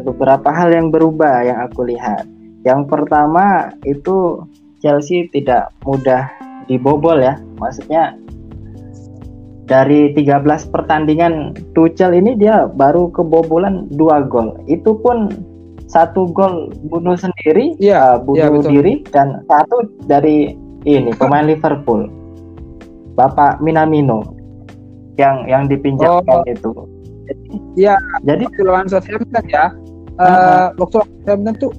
beberapa hal yang berubah yang aku lihat. Yang pertama itu Chelsea tidak mudah dibobol ya. Maksudnya dari 13 pertandingan Tuchel ini dia baru kebobolan 2 gol. Itu pun 1 gol bunuh sendiri, bunuh diri, dan 1 dari ini pemain Liverpool, Bapak Minamino yang dipinjamkan itu. Jadi lawan Southampton ya. Waktu Southampton tuh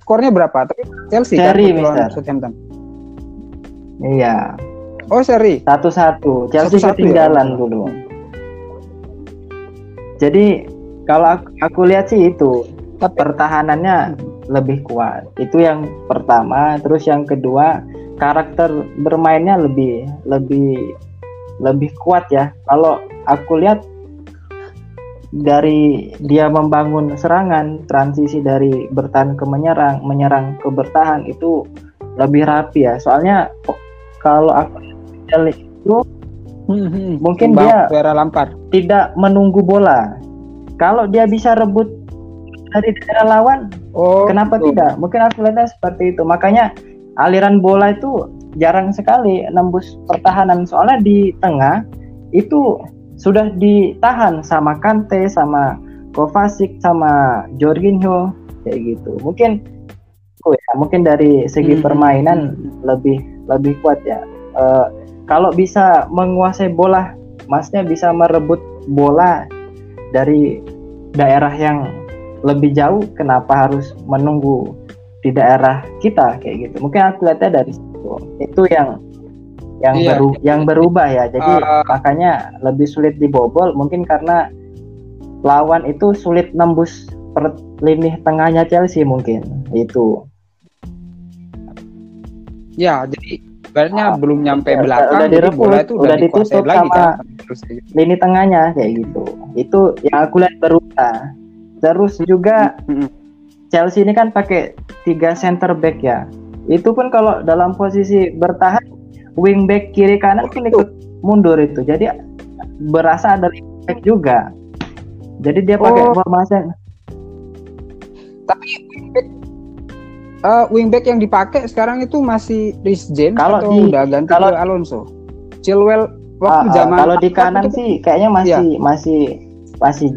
skornya berapa? Tapi Chelsea seri, kan lawan Southampton. Iya. Oh, seri. 1-1. Chelsea ketinggalan dulu. Jadi kalau aku lihat sih itu pertahanannya lebih kuat. Itu yang pertama. Terus yang kedua, karakter bermainnya lebih kuat ya. Kalau aku lihat dari dia membangun serangan, transisi dari bertahan ke menyerang ke bertahan itu lebih rapi ya. Soalnya kalau aku lihat itu mungkin dia Lampard tidak menunggu bola. Kalau dia bisa rebut dari daerah lawan, kenapa tidak? Mungkin aku lihatnya seperti itu. Makanya aliran bola itu jarang sekali nembus pertahanan. Soalnya di tengah itu sudah ditahan sama Kante, sama Kovacic, sama Jorginho kayak gitu. Mungkin dari segi permainan lebih kuat ya. Kalau bisa menguasai bola, maksudnya bisa merebut bola dari daerah yang lebih jauh, kenapa harus menunggu di daerah kita kayak gitu. Mungkin aku lihatnya dari situ. Itu yang berubah ya. Jadi makanya lebih sulit dibobol, mungkin karena lawan itu sulit nembus lini tengahnya Chelsea mungkin. Itu. Ya, jadi sebenarnya belum nyampe belakang, udah direbut, udah ditutup sama lini tengahnya kayak gitu. Itu yang aku lihat berubah. Terus juga Chelsea ini kan pakai 3 center back ya. Itu pun kalau dalam posisi bertahan, wingback kiri kanan pun ikut mundur itu. Jadi berasa ada wingback juga. Jadi dia pakai formasi. Tapi wingback yang dipakai sekarang itu masih Reece James atau udah ganti ke Alonso? Chilwell waktu zaman kalau di kanan sih kayaknya masih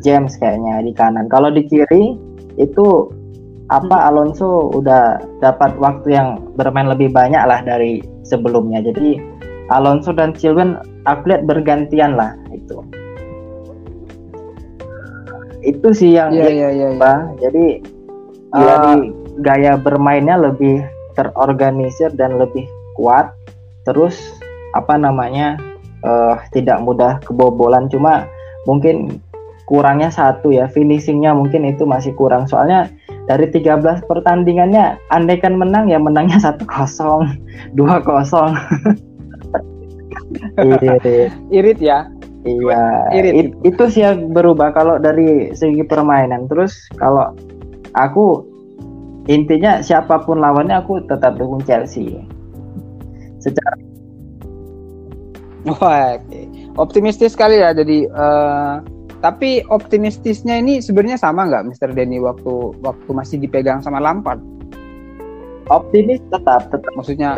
James kayaknya di kanan. Kalau di kiri itu Alonso udah dapat waktu yang bermain lebih banyak lah dari sebelumnya. Jadi Alonso dan Chilwell aku lihat bergantian lah itu. Itu sih yang Jadi gaya bermainnya lebih terorganisir dan lebih kuat. Terus tidak mudah kebobolan. Cuma mungkin kurangnya satu ya, finishingnya mungkin itu masih kurang. Soalnya dari 13 pertandingannya andaikan menang ya menangnya 1-0, 2-0. Irit ya. Iya, Irit. itu sih yang berubah kalau dari segi permainan. Terus kalau aku intinya siapapun lawannya aku tetap dukung Chelsea. Secara Wah, oke. Optimistis sekali ya. Jadi tapi optimistisnya ini sebenarnya sama nggak, Mr. Denny, waktu masih dipegang sama Lampard? optimis tetap Maksudnya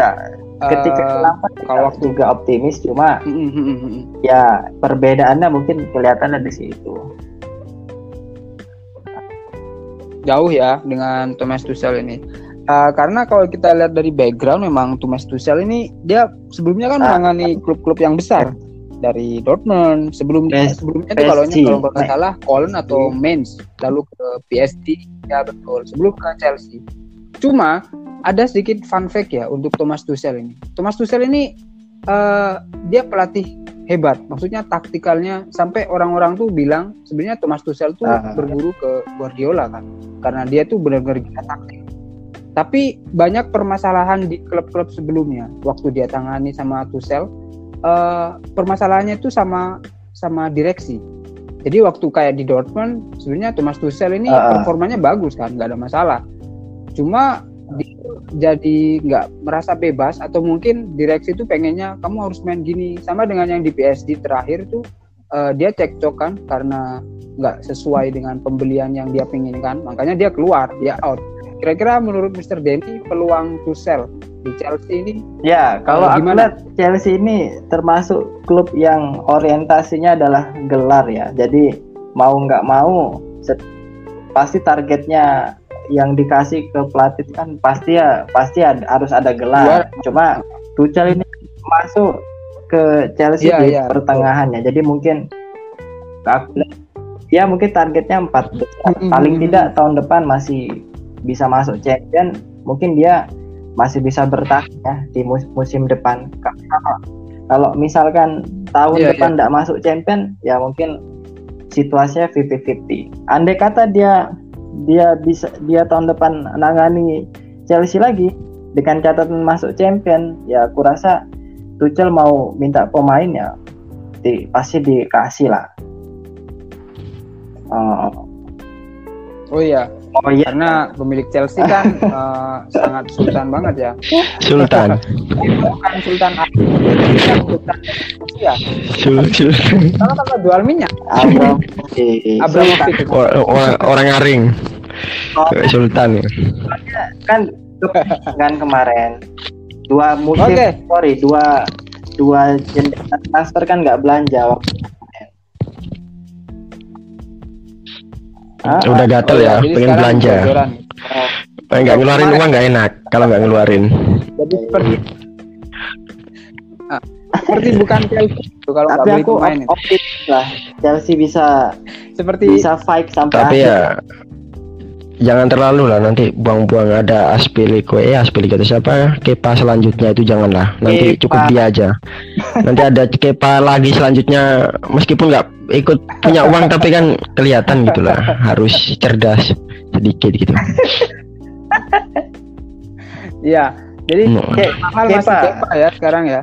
ketika Lampard kalau waktu juga optimis, cuma ya perbedaannya mungkin kelihatan di situ. jauh ya dengan Thomas Tuchel ini. Karena kalau kita lihat dari background, memang Thomas Tuchel ini dia sebelumnya kan menangani klub-klub yang besar, dari Dortmund, sebelumnya itu kalau nggak salah Köln atau Mainz, lalu ke PSG, ya betul, sebelum ke Chelsea. Cuma ada sedikit fun fact ya untuk Thomas Tuchel ini. Thomas Tuchel ini dia pelatih hebat, maksudnya taktikalnya sampai orang-orang tuh bilang sebenarnya Thomas Tuchel tuh berguru ke Guardiola kan, karena dia tuh benar-benar gila taktik. Tapi banyak permasalahan di klub-klub sebelumnya waktu dia tangani sama Tuchel, permasalahannya itu sama direksi. Jadi waktu kayak di Dortmund sebenarnya Thomas Tuchel ini performanya bagus kan, nggak ada masalah. Cuma jadi nggak merasa bebas, atau mungkin direksi itu pengennya kamu harus main gini, sama dengan yang di PSG terakhir tuh dia cekcok kan karena nggak sesuai dengan pembelian yang dia pinginkan, makanya dia keluar, dia out. Kira-kira menurut Mr. Denny peluang Tuchel di Chelsea ini? Ya, kalau aku lihat Chelsea ini termasuk klub yang orientasinya adalah gelar ya. Jadi mau nggak mau pasti targetnya yang dikasih ke pelatih kan pasti harus ada gelar. Cuma Tuchel ini masuk ke Chelsea di pertengahannya. Jadi mungkin ya mungkin targetnya 4 paling tidak tahun depan masih bisa masuk champion, mungkin dia masih bisa bertahan ya di musim depan. Kalau misalkan tahun depan tidak masuk champion, ya mungkin situasinya 50-50. Andai kata dia tahun depan nangani Chelsea lagi dengan catatan masuk champion, ya aku rasa Tuchel mau minta pemain ya pasti dikasih lah. Karena pemilik Chelsea kan sangat sultan banget ya. Sultan. Bukan Sultan ya. Sultan. Kalau jual minyak. Abramovich. Orang Aring. Sultan. Kan kemarin 2 musim, dua jendela transfer kan nggak belanja waktu. Udah gatel ya, pengen belanja. Pengen nggak ngeluarin uang nggak enak kalau nggak ngeluarin. Jadi seperti bukan Chelsea kalau nggak beli pemain. Optimis lah, Chelsea bisa fight sampai tapi akhir. Ya jangan terlalu lah, nanti buang-buang ada Azpilicueta siapa Kepa selanjutnya itu janganlah, nanti cukup dia aja. Nanti ada Kepa lagi selanjutnya, meskipun nggak ikut punya uang tapi kan kelihatan gitulah, harus cerdas sedikit gitu. Iya, jadi mahal masih Kepa ya sekarang ya.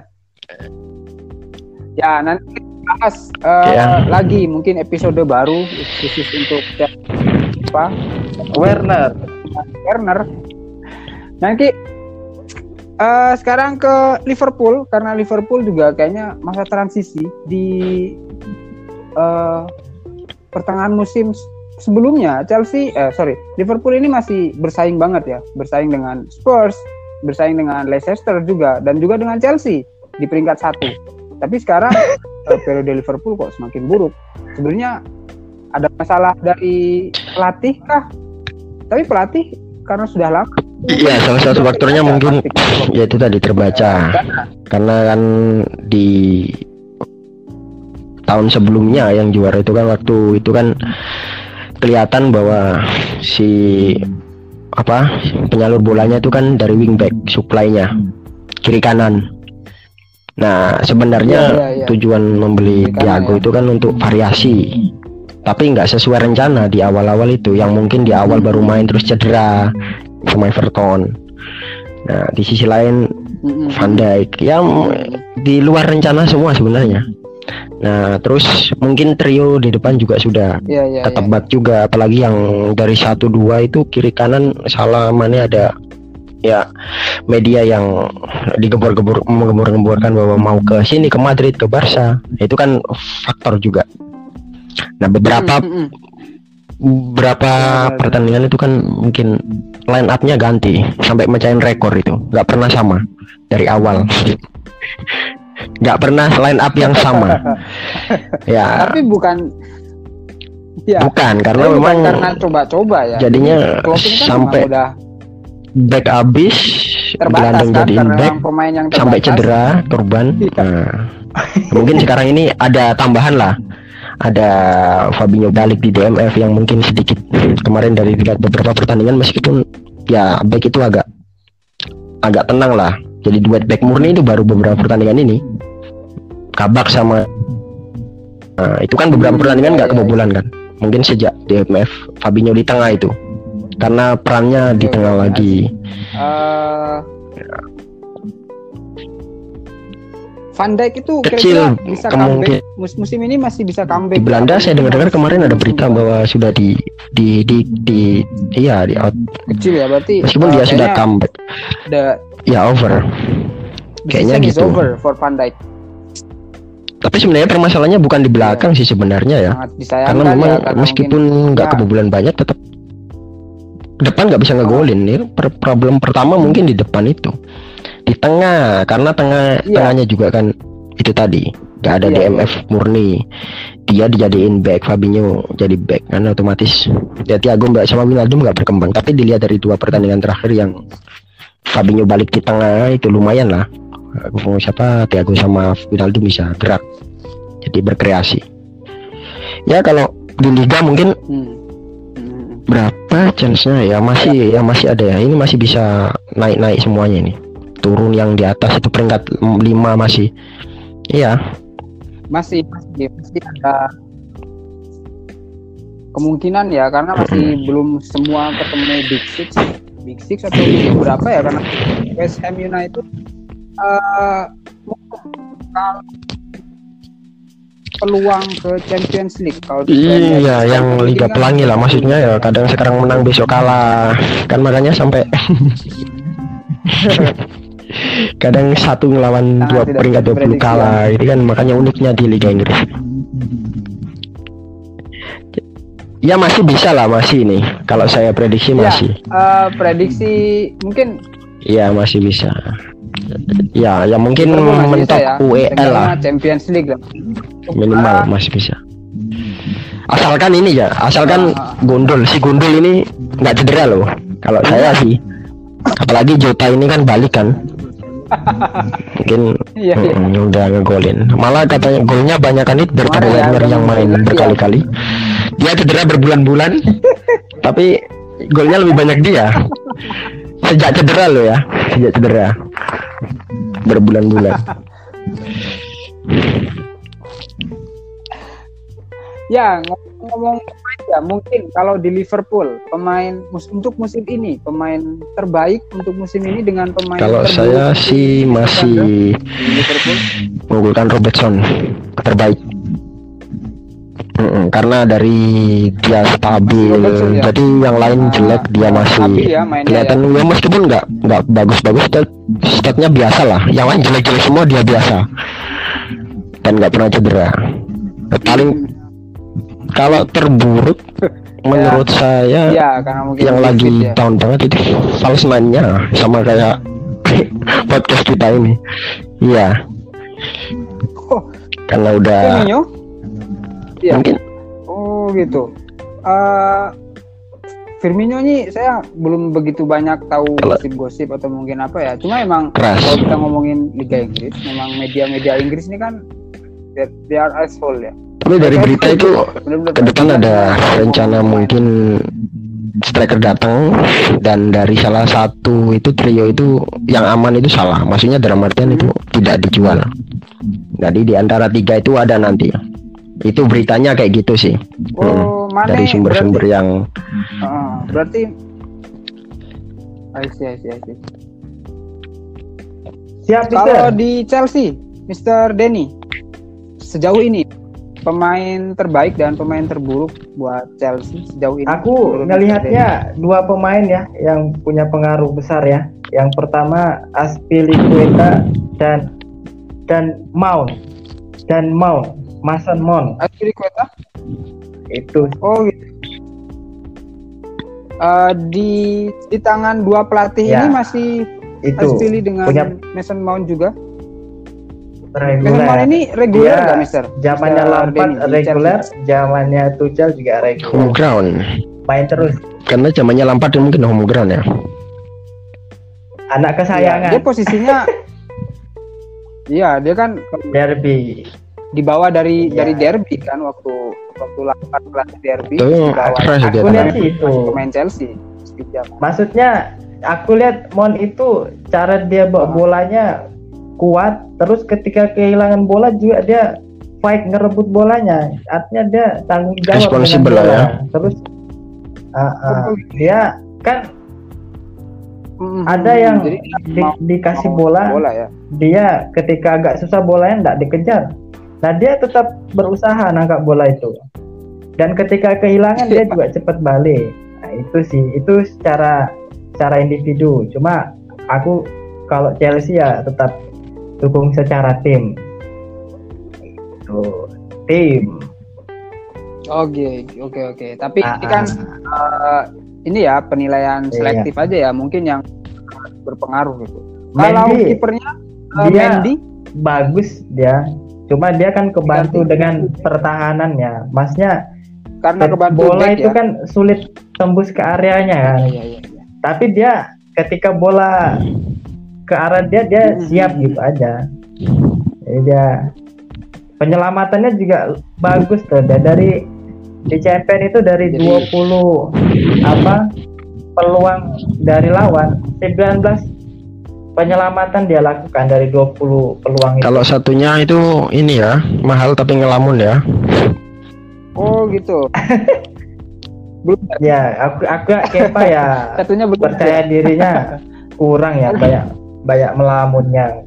Ya nanti kita bahas lagi mungkin episode baru khusus untuk Werner. Nanti sekarang ke Liverpool, karena Liverpool juga kayaknya masa transisi di pertengahan musim sebelumnya. Liverpool ini masih bersaing banget ya, bersaing dengan Spurs, bersaing dengan Leicester juga, dan juga dengan Chelsea di peringkat 1. Tapi sekarang periode Liverpool kok semakin buruk. Sebenarnya ada masalah dari pelatih kah? Tapi pelatih karena sudah lama. Iya, salah satu faktornya mungkin ya itu tadi terbaca. Karena kan di tahun sebelumnya yang juara itu kan waktu itu kan kelihatan bahwa si penyalur bolanya itu kan dari wingback, supply-nya kiri kanan. Nah, sebenarnya tujuan membeli Thiago itu kan untuk variasi. Tapi nggak sesuai rencana di awal-awal itu, yang mungkin di awal baru main terus cedera sama Everton. Nah di sisi lain Van Dijk yang di luar rencana semua sebenarnya. Nah terus mungkin trio di depan juga sudah ketebak juga, apalagi yang dari 1-2 itu kiri kanan Salah Mane ada ya media yang menggembur-gemburkan bahwa mau ke sini, ke Madrid, ke Barca. Itu kan faktor juga. Nah beberapa pertandingan itu kan mungkin line up-nya ganti sampai mecahin rekor, itu nggak pernah sama dari awal. Nggak pernah line up yang sama. Ya. Tapi bukan karena memang karena coba-coba ya. Jadinya kan sampai udah back habis, gelandang kan, jadiin back yang sampai cedera korban. Nah, mungkin sekarang ini ada tambahan lah. Ada Fabinho balik di DMF yang mungkin sedikit kemarin dari beberapa pertandingan, meskipun ya back itu agak tenang lah. Jadi duet back murni itu baru beberapa pertandingan ini. Kabak sama itu kan beberapa pertandingan nggak kebobolan kan. Mungkin sejak DMF Fabinho di tengah itu. Karena perannya di tengah lagi. Van Dijk itu kecil bisa comeback musim ini, masih bisa comeback. Di Belanda saya dengar kemarin ada berita bahwa sudah di out. Kecil ya berarti. Meskipun dia sudah comeback. Ya over. Kayaknya gitu. Over for Van Dijk. Tapi sebenarnya permasalahannya bukan di belakang sih sebenarnya ya. Karena memang meskipun nggak kebobolan banyak, tetap depan nggak bisa ngegolin. Nih problem pertama mungkin di depan itu. Di tengah, karena tengahnya juga kan itu tadi nggak ada DMF murni, dia dijadiin back, Fabinho jadi back kan otomatis ya Thiago sama Wijnaldum nggak berkembang. Tapi dilihat dari 2 pertandingan terakhir yang Fabinho balik di tengah itu lumayan lah. Thiago sama Wijnaldum bisa gerak, jadi berkreasi. Ya kalau di Liga mungkin berapa chance-nya ya masih ada ya. Ini masih bisa naik semuanya ini. Turun yang di atas itu peringkat 5 masih. Iya. Masih ada kemungkinan ya, karena masih belum semua ketemu Big Six atau berapa ya, karena West Ham United peluang ke Champions League kalau iya yang Liga Pelangi lah maksudnya ya, kadang sekarang menang besok kalah kan, makanya sampai kadang 1 ngelawan 2 peringkat 20 kalah ini kan, makanya uniknya di Liga Inggris. Ya masih bisa lah, masih nih kalau saya prediksi masih prediksi mungkin ya masih bisa ya mungkin mentok UEL lah, Champions League lah minimal masih bisa, asalkan ini ya, asalkan Gundul ini nggak cedera loh kalau saya sih, apalagi Jota ini kan balik kan. Mungkin udah ngegolin, malah katanya golnya banyak kan itu dari Werner yang main berkali-kali, dia cedera berbulan-bulan tapi golnya lebih banyak dia sejak cedera loh ya, berbulan-bulan. Ya ngomong ya, mungkin kalau di Liverpool pemain untuk musim ini, pemain terbaik untuk musim ini dengan pemain kalau saya sih masih mengunggulkan Robertson terbaik. Karena dari dia stabil, jadi yang lain jelek dia masih kelihatan ya, meskipun nggak bagus-bagus, statnya biasa lah. Yang lain jelek-jelek semua, dia biasa dan nggak pernah cedera. Paling kalau terburuk menurut saya yang lagi down banget itu false nine-nya, sama kayak podcast kita ini. Iya. Karena udah mungkin. Oh gitu. Firmino ini saya belum begitu banyak tahu gosip-gosip atau mungkin apa ya. Cuma emang kalau kita ngomongin Liga Inggris, memang media-media Inggris ini kan they are asshole ya. Tapi dari berita itu ke depan ada rencana mungkin striker datang, dan dari salah satu itu trio itu yang aman itu Salah, maksudnya dalam artian itu tidak dijual. Jadi di antara 3 itu ada nanti. Itu beritanya kayak gitu sih. Dari sumber-sumber yang berarti I see. Siap, Kalau Mister. di Chelsea, Mr. Denny, sejauh ini pemain terbaik dan pemain terburuk buat Chelsea sejauh ini. Aku menurut Mr. ngelihatnya dua pemain ya yang punya pengaruh besar ya. Yang pertama Azpilicueta dan Mount. Mason Mount. Denny. Azpilicueta? Itu Oh gitu. Di tangan dua pelatih Ya, ini masih itu Azpili dengan punya Mason Mount juga. Mason Mount reguler. ini reguler Dia nggak, Mister? Zamannya Mr. Lampard Denny di reguler, Chelsea? zamannya Tuchel juga Home reguler. ground. Main terus. Karena zamannya Lampard mungkin home ground ya. Anak Iya, kesayangan. dia posisinya iya, dia kan Derby. dibawa dari Iya. Derby kan waktu Lampard pelatih Derby Itu dibawa fresh dia. Aku lihat masih sih itu. pemain Chelsea. Maksudnya aku lihat Mon itu cara dia bawa bolanya kuat, terus ketika kehilangan bola juga dia fight ngerebut bolanya. Artinya dia tanggung jawab dengan Responsible bola. lah ya. Terus dia kan ada yang Jadi dikasih mau bola, ya. dia ketika agak susah bolanya nggak dikejar. Nah dia tetap berusaha nangkap bola itu. Dan ketika kehilangan dia juga cepat balik. Nah itu sih, itu secara individu. Cuma aku kalau Chelsea ya tetap dukung secara tim. Itu tim. Oke. Tapi ini kan ini ya penilaian selektif aja ya, mungkin yang berpengaruh gitu. Kalau Mendy, kipernya dia Mendy bagus dia. Cuma dia kan kebantu dengan pertahanannya. Maksudnya karena kebantu bola back itu ya. kan sulit tembus ke areanya kan. Iya. Tapi dia ketika bola ke arah dia siap gitu aja. Jadi dia penyelamatannya juga bagus tuh. Dari di champion itu dari 20 peluang dari lawan 19 penyelamatan dia lakukan dari 20 peluang itu. Kalau satunya itu ini ya, mahal tapi ngelamun ya. Oh gitu. Belum Ya, aku Kepa ya satunya percaya dirinya kurang ya, banyak melamunnya.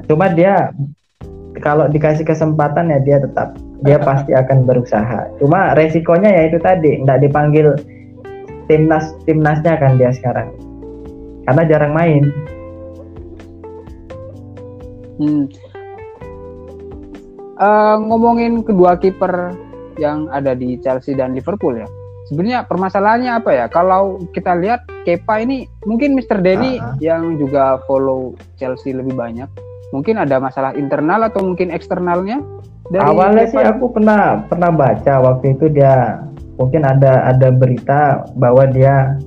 Cuma dia kalau dikasih kesempatan ya dia pasti akan berusaha. Cuma resikonya ya itu tadi, nggak dipanggil timnasnya kan dia sekarang karena jarang main. Ngomongin kedua kiper yang ada di Chelsea dan Liverpool ya. Sebenarnya permasalahannya apa ya? Kalau kita lihat Kepa ini mungkin Mr. Denny yang juga follow Chelsea lebih banyak. Mungkin ada masalah internal atau mungkin eksternalnya dari Awalnya Kepa. sih aku pernah baca waktu itu dia mungkin ada berita bahwa dia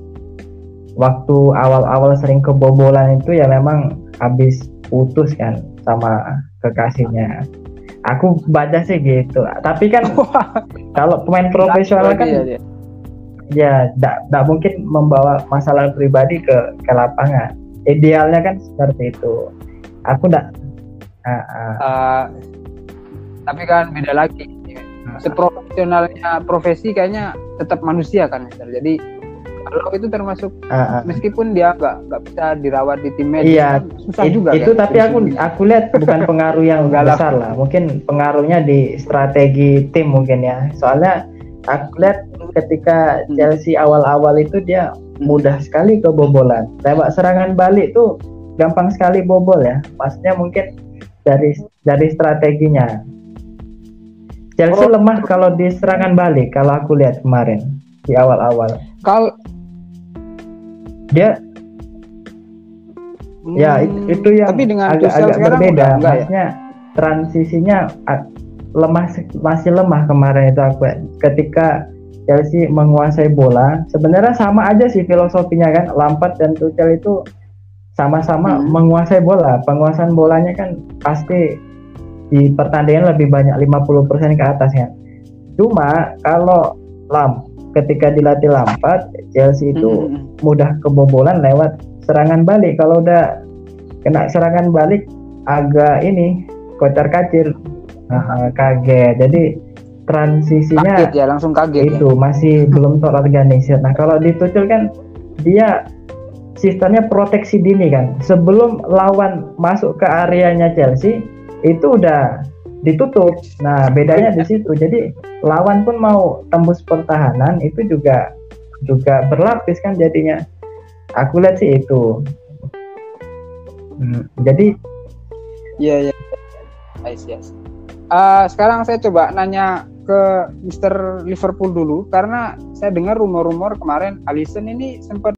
waktu awal-awal sering kebobolan itu ya memang habis putus kan sama kekasihnya. Aku baca sih gitu. Tapi kan kalau pemain profesional kan ya tidak mungkin membawa masalah pribadi ke lapangan. Idealnya kan seperti itu. Aku tapi kan beda lagi. Seprofesionalnya profesi kayaknya tetap manusia kan, Mister. Jadi kalau itu termasuk meskipun dia nggak bisa dirawat di tim medis, iya, susah juga. Itu kan? tapi aku lihat bukan pengaruh yang besar lah. Mungkin pengaruhnya di strategi tim mungkin ya. Soalnya aku lihat ketika Chelsea awal-awal itu dia mudah sekali kebobolan. Lewat serangan balik tuh gampang sekali bobol ya. Maksudnya mungkin dari strateginya. Chelsea lemah kalau di serangan balik kalau aku lihat kemarin di awal-awal. Kalau dia ya itu yang tapi dengan agak berbeda. Enggak, maksudnya transisinya masih lemah kemarin itu aku ketika Chelsea menguasai bola. Sebenarnya sama aja sih filosofinya kan. Lampard dan Tuchel itu sama-sama menguasai bola. Penguasaan bolanya kan pasti di pertandingan lebih banyak 50% ke atas ya. Cuma kalau ketika dilatih Lampard, Chelsea itu mudah kebobolan lewat serangan balik. Kalau udah kena serangan balik agak kocar-kacir, kaget. Jadi transisinya kaget ya, langsung kaget itu ya. masih belum terorganisir. Nah kalau di Tuchel kan dia sistemnya proteksi dini kan. Sebelum lawan masuk ke areanya Chelsea itu udah ditutup. Nah, bedanya di situ. Jadi lawan pun mau tembus pertahanan itu juga berlapis kan jadinya. Aku lihat sih itu. Jadi Iya. Yes. Sekarang saya coba nanya ke Mr. Liverpool dulu, karena saya dengar rumor-rumor kemarin Alisson ini sempat